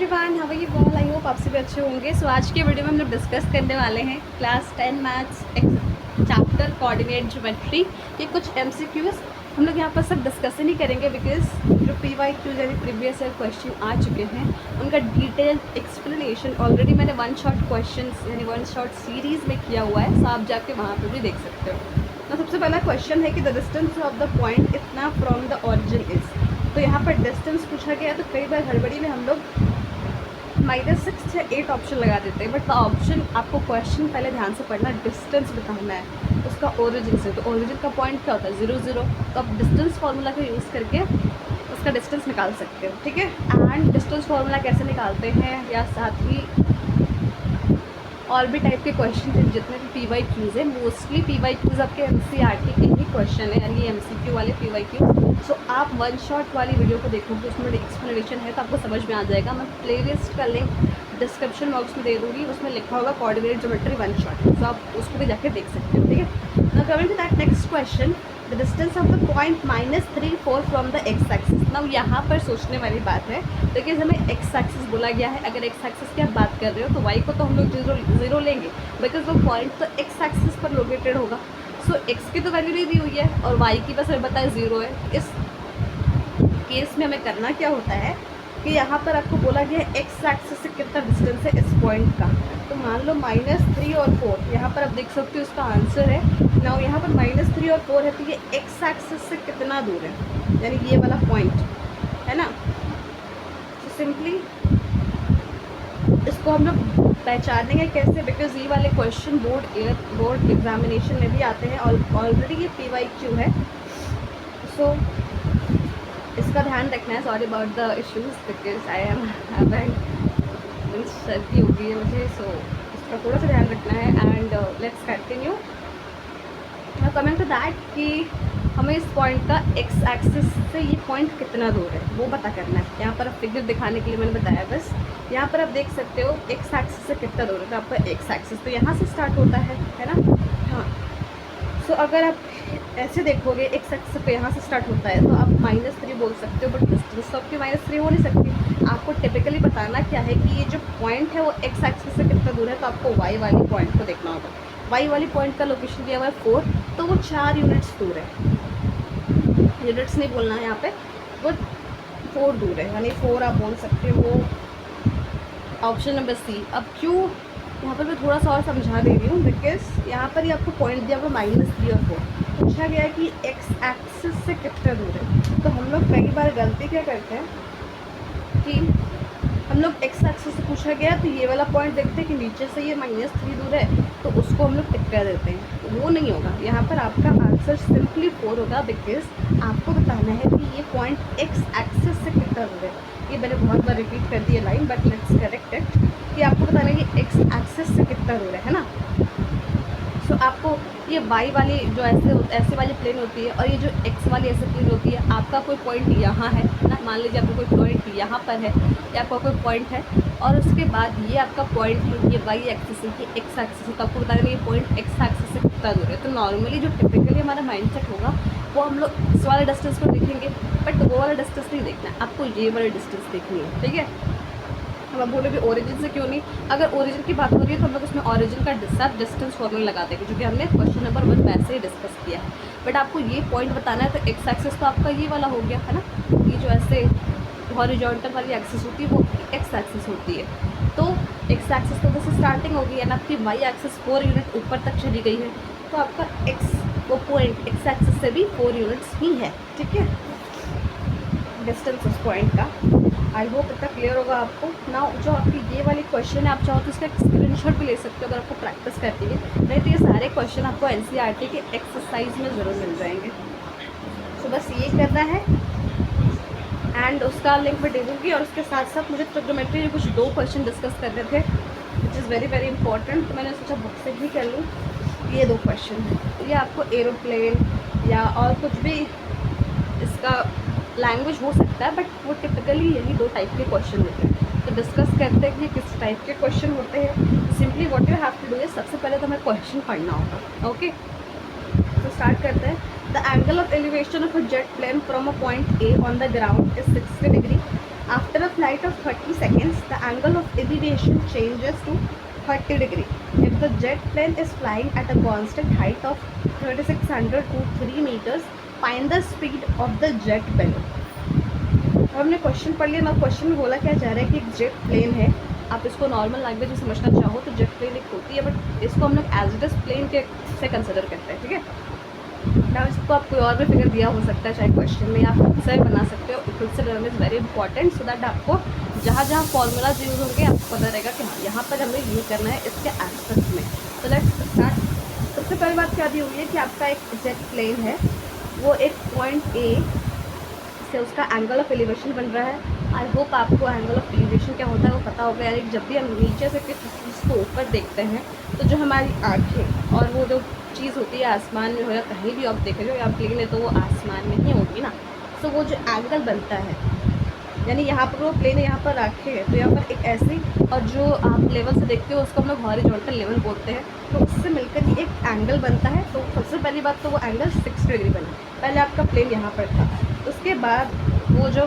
Everyone, how are you all? I hope आप सभी अच्छे होंगे। सो आज के वीडियो में हम लोग डिस्कस करने वाले हैं class 10 maths chapter coordinate geometry. ये कुछ एमसीक्यूज हम लोग यहाँ पर सब डिस्कशन ही करेंगे बिकॉज जो PYQ यानी प्रीवियस ईयर क्वेश्चन आ चुके हैं उनका डिटेल एक्सप्लेनेशन ऑलरेडी मैंने वन शॉट क्वेश्चन यानी वन शॉट सीरीज़ में किया हुआ है। सो आप जाके वहाँ पर भी देख सकते हो। तो सबसे पहला क्वेश्चन है कि the distance of the point इतना फ्रॉम द ऑरिजिन इज़। तो यहाँ पर डिस्टेंस पूछा गया तो कई बार हड़बड़ी में हम लोग -6 या 8 ऑप्शन लगा देते हैं, बट द ऑप्शन आपको क्वेश्चन पहले ध्यान से पढ़ना, डिस्टेंस बताना है उसका ओरिजिन से। तो ओरिजिन का पॉइंट क्या होता है? 0 0। तो आप डिस्टेंस फार्मूला का यूज़ करके उसका डिस्टेंस निकाल सकते हो, ठीक है। एंड डिस्टेंस फार्मूला कैसे निकालते हैं या साथ ही और भी टाइप के क्वेश्चन हैं जितने भी PYQs हैं, मोस्टली PYQs आपके NCERT के ही क्वेश्चन है यानी MCQ वाले PYQs। सो आप वन शॉट वाली वीडियो को देखोगे, उसमें एक्सप्लेनेशन है तो आपको समझ में आ जाएगा। मैं प्लेलिस्ट का लिंक डिस्क्रिप्शन बॉक्स में दे दूँगी, उसमें लिखा होगा कोऑर्डिनेट ज्योमेट्री वन शॉट, तो आप उसको भी जाके देख सकते हो, ठीक है। Now coming to that next question, the distance of the point -3 4 from the X axis. Now यहाँ पर सोचने वाली बात है, देखिए हमें एक्स एक्सिस बोला गया है। अगर एक्स एक्सिस की आप बात कर रहे हो तो वाई को तो हम लोग जीरो लेंगे बिकॉज वो पॉइंट तो एक्स एक्सिस पर लोकेटेड होगा। सो एक्स की तो वैल्यू नहीं दी हुई है और वाई की बस हमें बताया 0 है। इस केस में हमें करना क्या होता है कि यहाँ पर आपको बोला गया है एक्स एक्सिस से कितना डिस्टेंस है इस पॉइंट का। तो मान लो -3 और 4, यहाँ पर आप देख सकते हो इसका आंसर है। नाउ यहाँ पर -3 और 4 है तो ये एक्स एक्सिस से कितना दूर है, यानी ये वाला पॉइंट है ना। तो सिंपली इसको हम लोग पहचानेंगे कैसे, बिकॉज ये वाले क्वेश्चन बोर्ड एग्जामिनेशन में भी आते हैं और ऑलरेडी ये PYQ है। सो इसका ध्यान रखना है। Sorry about the issues because I am having सर्दी हो गई है मुझे, सो इसका थोड़ा सा ध्यान रखना है। And let's continue. Coming to that कि हमें इस पॉइंट का एक्स एक्सिस से ये पॉइंट कितना दूर है वो पता करना है। यहाँ पर फिगर दिखाने के लिए मैंने बताया बस। यहाँ पर आप देख सकते हो एक्स एक्सिस से कितना दूर है, तो आपका एक्स एक्सिस तो यहाँ से स्टार्ट होता है ना। हाँ, सो अगर आप ऐसे देखोगे एक्स एक्सिस पे यहाँ से स्टार्ट होता है तो आप -3 बोल सकते हो, बट डिस्टेंस तो आपकी -3 हो नहीं सकती। आपको टिपिकली बताना क्या है कि ये जो पॉइंट है वो एक्स एक्सिस से कितना दूर है, तो आपको वाई वाली पॉइंट को देखना होगा। वाई वाली पॉइंट का लोकेशन दिया हुआ है 4, तो वो 4 यूनिट्स दूर है। यूनिट्स नहीं बोलना है यहाँ पे, वो 4 दूर है, यानी 4 आप बोल सकते हो। Option number C. अब क्यों यहाँ पर मैं थोड़ा सा और समझा दे रही हूँ बिकॉज यहाँ पर ही आपको पॉइंट दिया हुआ -3 और 4, पूछा गया है कि एक्स एक्सिस से कितना दूर है। तो हम लोग कई बार गलती क्या करते हैं कि हम लोग एक्स एक्सिस से पूछा गया तो ये वाला पॉइंट देखते हैं कि नीचे से ये -3 दूर है तो उसको हम लोग टिक कर देते हैं। वो नहीं होगा, यहाँ पर आपका आंसर सिंपली 4 होगा बिकॉज आपको बताना है कि ये पॉइंट एक्स एक्सिस से कितना दूर है। ये मैंने बहुत बार रिपीट कर दी है line, but let's correct it कि आपको बताना है कि एक्स एक्सिस से कितना दूर है ना। सो आपको ये वाई वाली जो ऐसे वाली प्लेन होती है और ये जो एक्स वाली ऐसे प्लेन होती है, आपका कोई पॉइंट यहाँ है ना, मान लीजिए आपका कोई पॉइंट यहाँ पर है या आपका कोई पॉइंट है और उसके बाद ये आपका पॉइंट है, ये वाई एक्सिस है, ये एक्स एक्सिस है, तो आपको बताना है ये पॉइंट एक्स एक्सिस से कितना दूर है। तो नॉर्मली जो टिपिकली हमारा माइंडसेट होगा वो हम लोग इस वाले डिस्टेंस को देखेंगे, बट वो वाला डिस्टेंस नहीं देखना है, आपको ये वाला डिस्टेंस देखनी है, ठीक है। अब आप बोलोगे ओरिजिन से क्यों नहीं? अगर ओरिजिन की बात हो रही है तो हम लोग उसमें ओरिजिन का सब डिस्टेंस फॉर्मूला लगा देंगे, क्योंकि हमने क्वेश्चन नंबर 1 वैसे ही डिस्कस किया है। बट आपको ये पॉइंट बताना है तो एक्स एक्सिस तो आपका ये वाला हो गया है ना, ये जो ऐसे हॉरिजॉन्टल वाली एक्सिस होती है वो एक्स एक्सिस होती है। तो एक्स एक्सिस तो जैसे स्टार्टिंग होगी एंड आपकी वाई एक्सिस 4 यूनिट ऊपर तक चली गई है, तो आपका एक्स वो पॉइंट एक्स एक्सिस से भी 4 यूनिट्स ही है, ठीक है, डिस्टेंस उस पॉइंट का। आई होप इतना क्लियर होगा आपको। नाउ जो आपकी ये वाली क्वेश्चन है, आप चाहो तो इसका एक स्क्रीनशॉट भी ले सकते हो अगर आपको प्रैक्टिस करती है, नहीं तो ये सारे क्वेश्चन आपको NCERT के एक्सरसाइज में ज़रूर मिल जाएंगे। तो बस ये करना है एंड उसका लिंक मैं दे दूँगी। और उसके साथ साथ मुझे ट्रिग्नोमेट्री के कुछ 2 क्वेश्चन डिस्कस करने थे which is very very important, तो मैंने सोचा बुक से ही कर लूँ। ये 2 क्वेश्चन है, ये आपको एरोप्लेन या और कुछ भी इसका लैंग्वेज हो सकता है, बट वो टिपिकली यही 2 टाइप के क्वेश्चन होते हैं। तो डिस्कस करते हैं कि किस टाइप के क्वेश्चन होते हैं। Simply what you have to do है, सबसे पहले तो हमें क्वेश्चन पढ़ना होगा, ओके। तो स्टार्ट करते हैं। The angle of elevation of a jet plane from a point A on the ground is 60 degree after a flight of 30 seconds the angle of elevation changes to 30 degree. If the jet plane is flying at a constant height of 3600 to 3 meters, find the speed of the jet balloon. अब हमने question पढ़ लिया ना, question में बोला क्या जा रहा है कि एक जेट प्लेन है, आप इसको नॉर्मल लैंग्वेज में समझना चाहो तो जेट प्लेन एक होती है, बट इसको हम लोग एज इट इज प्लेन के से कंसिडर करते हैं, ठीक है ना। इसको आप कोई और भी फिगर दिया हो सकता है, चाहे क्वेश्चन में आप खुद से बना सकते हो। खुद से learn is very important, so that आपको जहाँ जहाँ फॉर्मूलाज यूज़ होंगे आपको पता रहेगा कि हाँ यहाँ पर हमें ये करना है इसके एस्पेक्ट में। तो लेट्स स्टार्ट। सबसे पहली बात क्या दी हुई है कि आपका एक जेट प्लेन है, वो एक पॉइंट ए से उसका एंगल ऑफ एलिवेशन बन रहा है। आई होप आपको एंगल ऑफ एलिवेशन क्या होता है वो पता होगा यार। जब भी हम नीचे से किसी चीज़ को ऊपर देखते हैं तो जो हमारी आँखें और वो जो चीज़ होती है आसमान में हो या कहीं भी आप देख रहे हो या आप प्लेन है तो वो आसमान में ही होगी ना। तो वो जो एंगल बनता है, यानी यहाँ पर वो प्लेन है, यहाँ पर आँखें है, तो यहाँ पर एक ऐसी, और जो आप लेवल से देखते हो उसको हम लोग हॉरिजॉन्टल लेवल बोलते हैं, तो उससे मिलकर ही एक एंगल बनता है। तो सबसे पहली बात तो वो एंगल 60 डिग्री बना। पहले आपका प्लेन यहाँ पर था, उसके बाद वो जो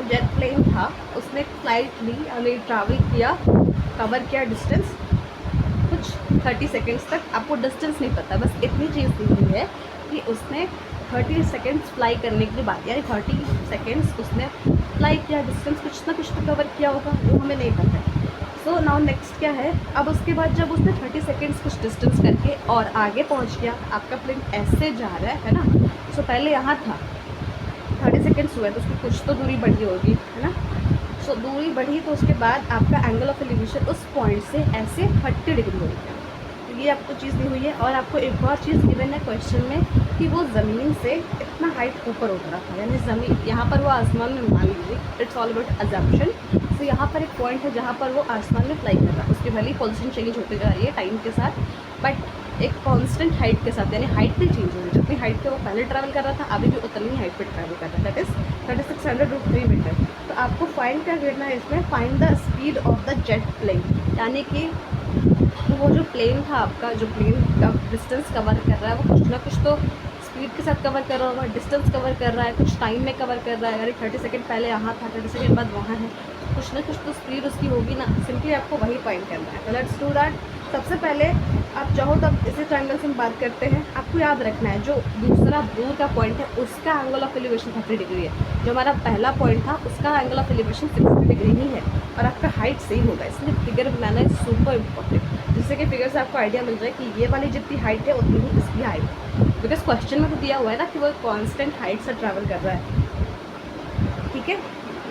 जेट प्लेन था उसने फ्लाइट ली, हमें ट्रैवल किया, कवर किया डिस्टेंस कुछ 30 सेकेंड्स तक। आपको डिस्टेंस नहीं पता, बस इतनी चीज़ दी हुई है कि उसने 30 सेकेंड्स फ्लाई करने की बात, यानी 30 सेकेंड्स उसने फ्लाई किया, डिस्टेंस कुछ ना कुछ तो कवर किया होगा, वो हमें नहीं पता है। सो नाउ नेक्स्ट क्या है, अब उसके बाद जब उसने 30 सेकेंड्स कुछ डिस्टेंस करके और आगे पहुंच गया, आपका प्लेन ऐसे जा रहा है ना। सो पहले यहाँ था, 30 सेकेंड्स हुए तो उसकी कुछ तो दूरी बढ़ी होगी, है ना। सो दूरी बढ़ी तो उसके बाद आपका एंगल ऑफ एलिवेशन उस पॉइंट से ऐसे 30 डिग्री हो गया। तो ये आपको चीज़ दी हुई है। और आपको एक और चीज़ गिवन है क्वेश्चन में कि वो ज़मीन से इतना हाइट ऊपर उठ रहा था, यानी ज़मीन यहाँ पर वो आसमान में, मान लीजिए इट्स ऑल अबाउट अजम्पशन। तो यहाँ पर एक पॉइंट है जहाँ पर वो आसमान में फ्लाई कर रहा है, उसकी भले ही पोजीशन चेंज होती जा रही है टाइम के साथ, बट एक कांस्टेंट हाइट के साथ, यानी हाइट नहीं चेंज हो रही। जितनी हाइट पे वो पहले ट्रैवल कर रहा था अभी भी उतनी ही हाइट पे ट्रैवल कर रहा है, दैट इज़ 3600 to 3 मीटर। तो आपको फाइंड क्या करना है इसमें, find the speed of the jet plane, यानी कि वो जो प्लेन था आपका, जो प्लेन का डिस्टेंस कवर कर रहा है वो कुछ ना कुछ तो स्पीड के साथ कवर कर रहा होगा, डिस्टेंस कवर कर रहा है, कुछ टाइम में कवर कर रहा है। अगर 30 सेकेंड पहले यहाँ था, 30 सेकेंड बाद वहाँ है, कुछ ना कुछ तो स्पीड उसकी होगी ना। सिंपली आपको वही फाइंड करना है। तो लेट्स डू दैट। सबसे पहले आप चाहो तो इसी ट्रायंगल से हम बात करते हैं। आपको याद रखना है जो दूसरा दूर का पॉइंट है उसका एंगल ऑफ एलिवेशन 30 डिग्री है, जो हमारा पहला पॉइंट था उसका एंगल ऑफ एलिवेशन 60 डिग्री ही है, और आपका हाइट सेम होगा। इसलिए figure banana is super important, जिससे कि फिगर से आपको आइडिया मिल जाए कि ये वाली जितनी हाइट है उतनी ही इसकी हाइट है, बिकॉज क्वेश्चन में तो दिया हुआ है ना कि वो कॉन्स्टेंट हाइट से ट्रैवल कर रहा है, ठीक है।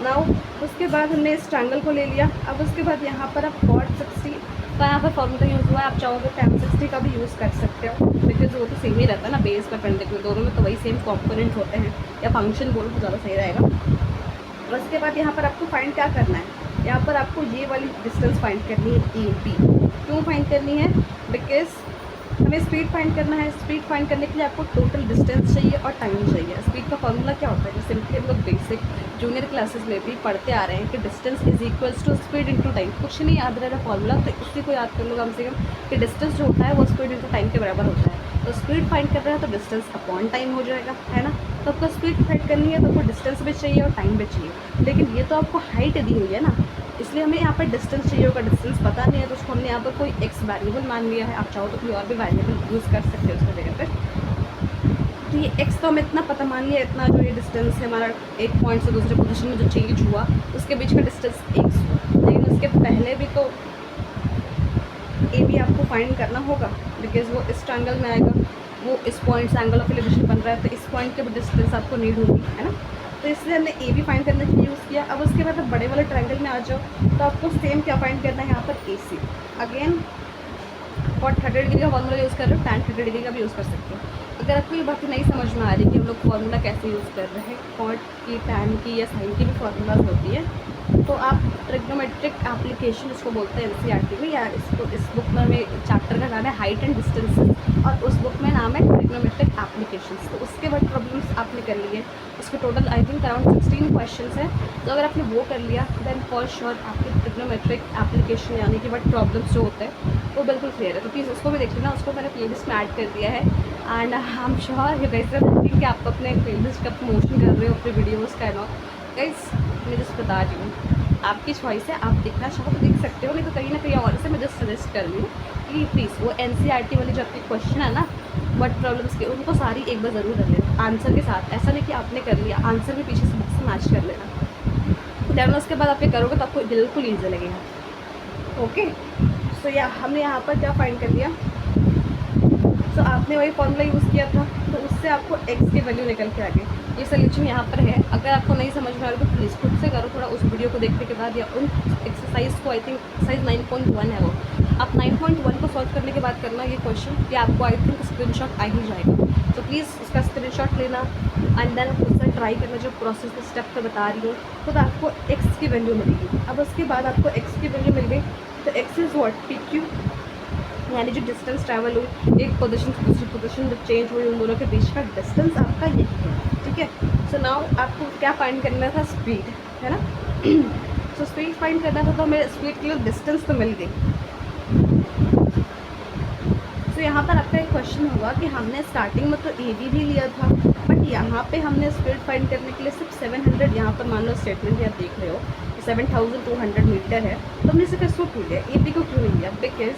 नाउ उसके बाद हमने इस ट्रायंगल को ले लिया। अब उसके बाद यहाँ पर आप cot 60 का यहाँ पर फॉर्मूला यूज़ हुआ है, आप चाहो तो tan 60 का भी यूज़ कर सकते हो, बिकॉज वो तो सेम ही रहता है ना, बेस परपेंडिकुलर, दोनों में तो वही सेम कॉम्पोनेंट होते हैं, या फंक्शन बोलो तो ज़्यादा सही रहेगा। उसके बाद यहाँ पर आपको फाइंड क्या करना है, यहाँ पर आपको ये वाली डिस्टेंस फाइंड करनी है, ए बी। क्यों फाइंड करनी है, बिकॉज हमें स्पीड फाइंड करना है। स्पीड फाइंड करने के लिए आपको टोटल डिस्टेंस चाहिए और टाइम चाहिए। स्पीड का फॉर्मूला क्या होता है, जो सिंपली हम लोग बेसिक जूनियर क्लासेस में भी पढ़ते आ रहे हैं कि distance is equals to speed into time. कुछ नहीं याद रह रहा फॉर्मूला, तो इसी को याद कर लो कम से कम कि डिस्टेंस जो होता है वो स्पीड इनटू टाइम के बराबर होता है। तो स्पीड फाइंड कर रहा है तो डिस्टेंस अपॉन टाइम हो जाएगा, है ना। तो आपको स्पीड फाइंड करनी है तो आपको डिस्टेंस भी चाहिए और टाइम भी चाहिए, लेकिन ये तो आपको हाइट दी हुई है ना, इसलिए हमें यहाँ पर डिस्टेंस चाहिए होगा। डिस्टेंस पता नहीं है तो उसको हमने यहाँ पर कोई एक्स वेरिएबल मान लिया है। आप चाहो तो कोई और भी वेरिएबल यूज़ कर सकते हो उसको जगह पर। तो ये एक्स तो हमें इतना पता मान लिया, इतना जो ये डिस्टेंस है हमारा एक पॉइंट से दूसरे पोजीशन में जो चेंज हुआ उसके बीच का डिस्टेंस एक्स हुआ, लेकिन उसके पहले भी तो ए भी आपको फाइंड करना होगा, बिकॉज वो इस ट्रायंगल में आएगा, वो इस पॉइंट से एंगल ऑफ एलिवेशन बन रहा है, तो इस पॉइंट के भी डिस्टेंस आपको नीड होगी, है ना। तो इसलिए हमने ए भी फाइंड करने के लिए यूज़ किया। अब उसके बाद आप बड़े वाले ट्रायंगल में आ जाओ तो आपको सेम क्या फाइंड करना है, यहाँ पर ए सी। अगेन cot 30 डिग्री का फॉर्मूला यूज़ कर रहे हो, tan 30 डिग्री का भी यूज़ कर सकते हो। अगर आपको ये बात नहीं समझ में आ रही कि हम लोग फार्मूला कैसे यूज़ कर रहे हैं, cot की, tan की या sin की भी फार्मूलाज होती है, तो आप ट्रिग्नोमेट्रिक एप्लीकेशन इसको बोलते हैं एनसीईआरटी में, या इसको इस बुक में हमें चैप्टर का नाम है हाइट एंड डिस्टेंसेस, और उस बुक में नाम है ट्रिग्नोमेट्रिक एप्लीकेशंस। तो उसके बाद प्रॉब्लम्स आपने कर लिए, उसके total I think around 16 questions हैं। तो अगर आपने वो कर लिया देन फॉर श्योर आपकी ट्रिग्नोमेट्रिक एप्लीकेशन यानी कि बट प्रॉब्लम्स जो होते हैं वो बिल्कुल क्लियर है। तो प्लीज़ उसको भी देख लेना, उसको मैंने प्लेलिस्ट में ऐड कर दिया है। And I am sure you guys कि आप अपने प्लेलिस्ट का प्रमोशन कर रहे हो अपने वीडियोज़ का। एंड गाइस मैं जस्ट बता रही हूँ, आपकी चॉइस है, आप देखना चाहो तो देख सकते हो, नहीं तो कहीं ना कहीं और से मैं जस्ट सजेस्ट कर रही हूँ कि प्लीज़ वो NCERT वाली जो आपके क्वेश्चन है ना वर्ड प्रॉब्लम्स के, उनको सारी एक बार ज़रूर कर लेना आंसर के साथ। ऐसा नहीं कि आपने कर लिया, आंसर भी पीछे से बुक से मैच कर लेना, देन उसके बाद आप ये करोगे तो आपको बिल्कुल ईजी लगेगा। ओके, सो या हमने यहाँ पर क्या फाइंड कर लिया, सो आपने वही फॉर्मूला यूज़ किया था, तो उससे आपको x की वैल्यू निकल के आ गई। ये सोल्यूशन यहाँ पर है, अगर आपको नहीं समझ में आ रहा तो प्लीज़ खुद से करो थोड़ा, उस वीडियो को देखने के बाद या उन एक्सरसाइज को, आई थिंक एक्सरसाइज 9.1 है वो, आप 9.1 को सॉल्व करने के बाद करना ये क्वेश्चन, कि आपको आई थिंक स्क्रीनशॉट आ ही जाएगा। तो प्लीज़ उसका स्क्रीनशॉट लेना एंड देन खुद से ट्राई करना, जो प्रोसेस के स्टेप पर बता रही हूँ, तो आपको x की वैल्यू मिलेगी। अब उसके बाद आपको x की वैल्यू मिल गई, तो x इज़ व्हाट, PQ, यानी जो डिस्टेंस ट्रैवल हुई एक पोजीशन से दूसरी पोजीशन जब चेंज हुई, उन दोनों के बीच का डिस्टेंस आपका यही है। ठीक है, सो नाउ आपको क्या फाइंड करना था, स्पीड, है ना। सो स्पीड फाइंड करना था, तो हमें स्पीड के लिए डिस्टेंस तो मिल गई। सो यहाँ पर आपका एक क्वेश्चन होगा कि हमने स्टार्टिंग में तो AB भी लिया था, बट यहाँ पे हमने स्पीड फाइंड करने के लिए सिर्फ 700, यहाँ पर मान लो स्टेटमेंट आप देख रहे हो 7200 मीटर है, तो हमने सिर्फ इसको क्यों लिया, AB को क्यों नहीं लिया, बिकॉज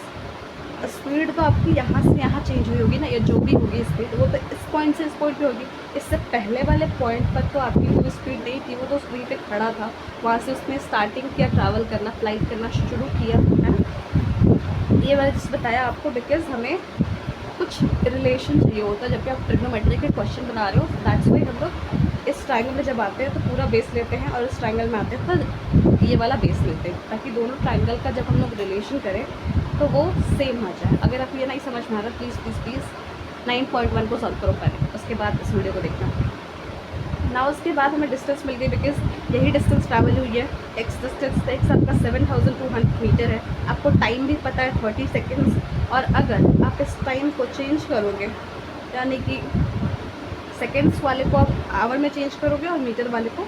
स्पीड तो आपकी यहाँ से यहाँ चेंज हुई होगी ना, या जो भी होगी स्पीड वो तो इस पॉइंट से इस पॉइंट पे होगी। इससे पहले वाले पॉइंट पर तो आपकी कोई स्पीड नहीं थी, वो तो स्पीड पे खड़ा था, वहाँ से उसने स्टार्टिंग किया ट्रैवल करना, फ्लाइट करना शुरू किया, है ना। ये मैंने जिस बताया आपको, बिकॉज हमें कुछ रिलेशन चाहिए होता है जबकि आप ट्रिग्नोमेट्री के क्वेश्चन बना रहे हो। दैट्स वाई हम लोग इस ट्राइंगल में जब आते हैं तो पूरा बेस लेते हैं, और इस ट्राइंगल में आते हैं तो ये वाला बेस लेते हैं, ताकि दोनों ट्राइंगल का जब हम लोग रिलेशन करें तो वो सेम आ जाए। अगर आप ये नहीं समझ में आ रहा, प्लीज़ प्लीज़ प्लीज़ 9.1 को सॉल्व करो पहले, उसके बाद इस वीडियो को देखना ना। उसके बाद हमें डिस्टेंस मिल गई, बिकॉज यही डिस्टेंस ट्रैवल हुई है, एक्स डिस्टेंस, तो एक्स आपका 7200 मीटर है। आपको टाइम भी पता है 30 सेकेंड्स, और अगर आप इस टाइम को चेंज करोगे, यानी कि सेकेंड्स वाले को आप आवर में चेंज करोगे और मीटर वाले को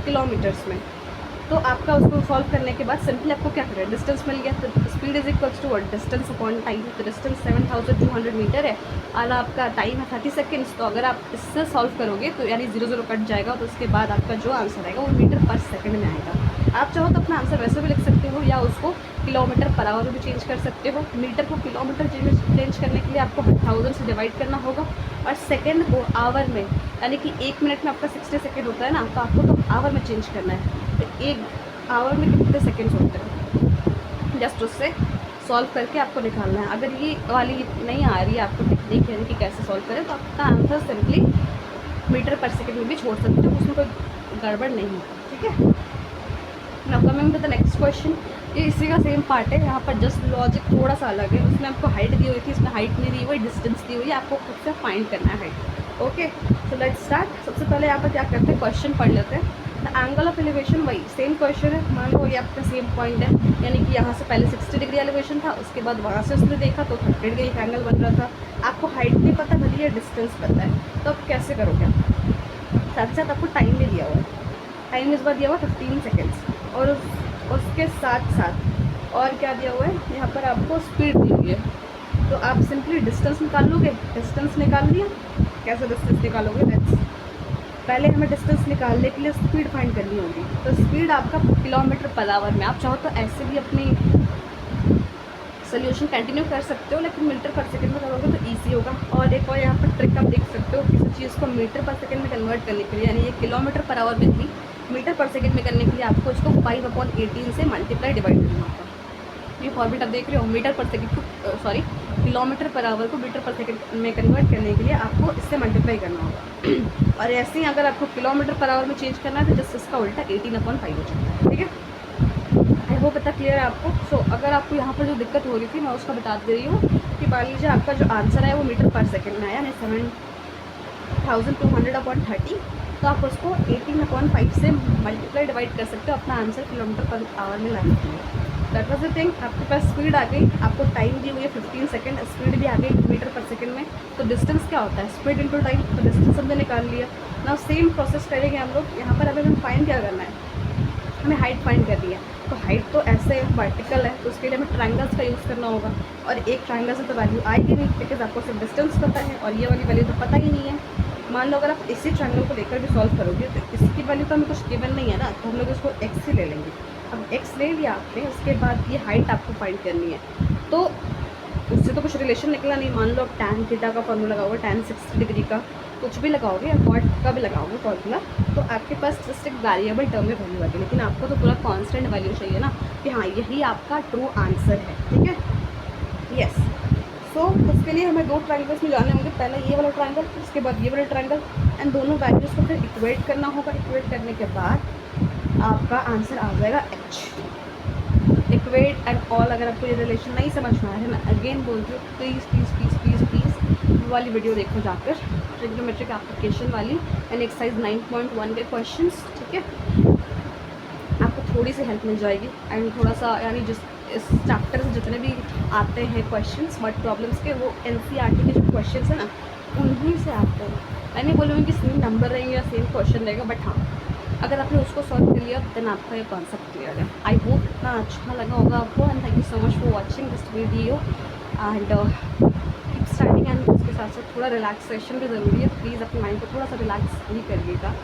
किलोमीटर्स में, तो आपका उसको सॉल्व करने के बाद सिंपली आपको क्या करें, डिस्टेंस मिल गया, तो speed is equals to distance upon time. तो डिस्टेंस 7200 मीटर है और आपका टाइम है 30 सेकेंड्स। तो अगर आप इससे सॉल्व करोगे तो यानी 0 कट जाएगा, तो उसके बाद आपका जो आंसर आएगा वो मीटर पर सेकेंड में आएगा। आप चाहो तो अपना आंसर वैसे भी लिख सकते हो, या उसको किलोमीटर पर आवर में भी चेंज कर सकते हो। मीटर को किलोमीटर चेंज करने के लिए आपको 1000 से डिवाइड करना होगा, और सेकेंड को आवर में, यानी कि 1 मिनट में आपका 60 सेकेंड होता है ना, तो आपको तो आवर में चेंज करना है। तो 1 आवर में कितने सेकेंड्स होते हैं, जस्ट उससे सॉल्व करके आपको निकालना है। अगर ये वाली नहीं आ रही है आपको टेक्निक, यानी कि कैसे सॉल्व करें, तो आपका आंसर सिंपली मीटर पर सेकेंड में भी छोड़ सकते हो, उसमें कोई गड़बड़ नहीं है। ठीक है, now coming to the next question, ये इसी का सेम पार्ट है, यहाँ पर जस्ट लॉजिक थोड़ा सा अलग है। उसमें आपको हाइट दी हुई थी, इसमें हाइट नहीं दी हुई, डिस्टेंस दी हुई है, आपको खुद से फाइंड करना है height. Okay, so let's start. सबसे पहले यहाँ पर क्या करते हैं, क्वेश्चन पढ़ लेते हैं। द एंगल ऑफ एलिवेशन, वही सेम क्वेश्चन है, मान लो ये आपका सेम पॉइंट है, यानी कि यहाँ से पहले 60 डिग्री एलिवेशन था, उसके बाद वहाँ से उसने देखा तो 30 डिग्री का एंगल बन रहा था। आपको हाइट नहीं पता, भले ये डिस्टेंस पता है, तो आप कैसे करोगे। साथ साथ आपको टाइम भी दिया हुआ है, टाइम इस बार दिया हुआ 15 सेकेंड्स, और उसके साथ साथ और क्या दिया हुआ है, यहाँ पर आपको स्पीड दी हुई है। तो आप सिंपली डिस्टेंस निकाल लोगे, डिस्टेंस निकाल लिया। कैसे डिस्टेंस निकालोगे, लेट्स पहले हमें डिस्टेंस निकालने के लिए स्पीड फाइंड करनी होगी। तो स्पीड आपका किलोमीटर पर आवर में, आप चाहो तो ऐसे भी अपनी सोल्यूशन कंटिन्यू कर सकते हो, लेकिन मीटर पर सेकंड में करोगे तो इजी होगा। और एक और यहाँ पर ट्रिक आप देख सकते हो, किसी चीज़ को मीटर पर सेकंड में कन्वर्ट करने के लिए, यानी ये किलोमीटर पर आवर में थी, मीटर पर सेकंड में करने के लिए आपको इसको 5/18 से मल्टीप्लाई डिवाइड करना होगा। ये फॉर्मेट आप देख रहे हो, मीटर पर सेकंड को, सॉरी, किलोमीटर पर आवर को मीटर पर सेकंड में कन्वर्ट करने के लिए आपको इससे मल्टीप्लाई करना होगा। और ऐसे ही अगर आपको किलोमीटर पर आवर में चेंज करना है तो जस्ट इसका उल्टा 18/5 हो जाता है। ठीक है, वो पता क्लियर है आपको। सो अगर आपको यहाँ पर जो दिक्कत हो रही थी मैं उसका बता दे रही हूँ कि मान लीजिए आपका जो आंसर है वो मीटर पर सेकंड में आया, यानी 7200/30, तो आप उसको 18/5 से मल्टीप्लाई डिवाइड कर सकते हो अपना आंसर किलोमीटर पर आवर में लाने के लिए। That was the thing. आपके पास स्पीड आ गई, आपको टाइम दी हुई है 15 सेकेंड, स्पीड भी आ गई मीटर पर सेकेंड में। तो डिस्टेंस क्या होता है, स्पीड इंटू टाइम, तो डिस्टेंस हमने निकाल लिया। ना सेम प्रोसेस करेंगे हम लोग यहाँ पर। अगर हमें फाइंड क्या करना है, हमें हाइट फाइंड करनी है। तो हाइट तो ऐसे वर्टिकल है, तो उसके लिए हमें ट्रायंगल्स का यूज़ करना होगा, और एक ट्रायंगल से तो वैल्यू आएगी नहीं, बिकॉज आपको सिर्फ डिस्टेंस पता है और ये वाली वैल्यू तो पता ही नहीं है। मान लो अगर आप इसी ट्रायंगल को लेकर भी सॉल्व करोगे तो इसकी वैल्यू तो हमें कुछ गिवन नहीं है ना, तो हम लोग इसको एक्स ही ले लेंगे। अब एक्स ले लिया आपने, उसके बाद ये हाइट आपको फाइंड करनी है, तो उससे तो कुछ रिलेशन निकला नहीं। मान लो आप tan थीटा का फॉर्मूला लगाओगे, tan 60 डिग्री का कुछ भी लगाओगे या कॉट का भी लगाओगे फॉर्मूला, तो आपके पास जस्ट एक वेरिएबल टर्म में वैल्यू आएगी, लेकिन आपको तो पूरा कांस्टेंट वैल्यू चाहिए ना कि हाँ यही आपका ट्रू आंसर है, ठीक है। यस, सो उसके लिए हमें दो ट्रायंगल्स में जाने होंगे, पहले ये वाला ट्रायंगल, उसके बाद ये वाला ट्रायंगल, एंड दोनों वैल्यूज़ को फिर इक्वेट करना होगा। इक्वेट करने के बाद आपका आंसर आ जाएगा एच। इक्वेट एंड ऑल, अगर आपको ये रिलेशन नहीं समझ में आया है, मैं अगेन बोलती हूँ please please please please please वो वाली वीडियो देखो जाकर, ट्रिग्नोमेट्रिक एप्लीकेशन वाली एंड एक्सरसाइज 9.1 के क्वेश्चंस, ठीक है। आपको थोड़ी सी हेल्प मिल जाएगी एंड थोड़ा सा, यानी जिस इस चैप्टर से जितने भी आते हैं क्वेश्चंस वर्ड प्रॉब्लम्स के, वो NCERT के जो क्वेश्चंस हैं ना उन्हीं से आते हैं। मैं नहीं बोलूँगी कि सेम नंबर रहेंगे या सेम क्वेश्चन रहेगा, बट हाँ अगर आपने उसको सॉल्व कर लिया देन आपका ये कॉन्सेप्ट क्लियर है। आई होप इतना अच्छा लगा होगा आपको, and thank you so much for watching this video and keep studying. And उसके साथ साथ थोड़ा रिलैक्सेशन भी ज़रूरी है, तो प्लीज़ अपने माइंड को थोड़ा सा रिलैक्स भी करिएगा।